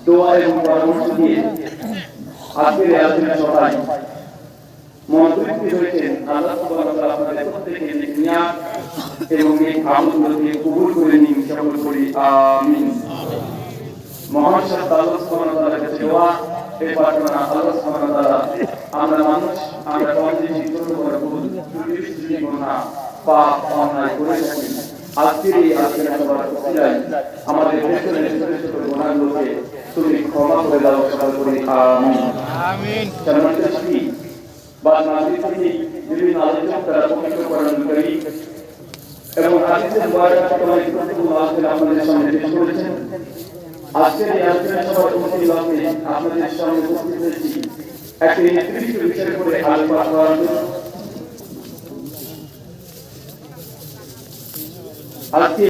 দোয়া এবং পরামর্শ দিয়ে আজকের এই আলোচনা সভায় মনোনীত হয়েছেন। আল্লাহ সুবহানাহু ওয়া তাআলা আপনাদের প্রত্যেকের নেক নিয়াত এবং নেক আমলগুলোকে কবুল করে নিন, সকল করি আমিন। মহান স্রষ্টা আল্লাহ সুবহানাহু ওয়া তাআলার কাছে দোয়া এই প্রার্থনা, আল্লাহ সুবহানাহু ওয়া তাআলা আমরা মানুষ, আমরা কমবেশি ছোট বড় ভুল ত্রুটি সৃষ্টি গুনাহ পাপ অন্যায় করে থাকি। আজকের এই আলোচনা সভার ওসিলায় আমাদের পেছনের ছোট ছোট গুনাহগুলোকে তুমি ক্ষমা করে দাও, সকল করি আমিন আমিন। সম্মানিত সাথী, বাদ নাজির থেকে বিভিন্ন আলোচক তারা পবিত্র কোরআন কারীম এবং হাদিসের মুবারক তোমাদের প্রতিগুলো আপনাদের সামনে পেশ করেছেন। আজকের এই আলোচনা সভার উপস্থিতি আপনাদের সামনে উপস্থিত হয়েছি একটি নির্দিষ্ট বিষয়ের উপরে আলোচনা করার জন্য। আজকে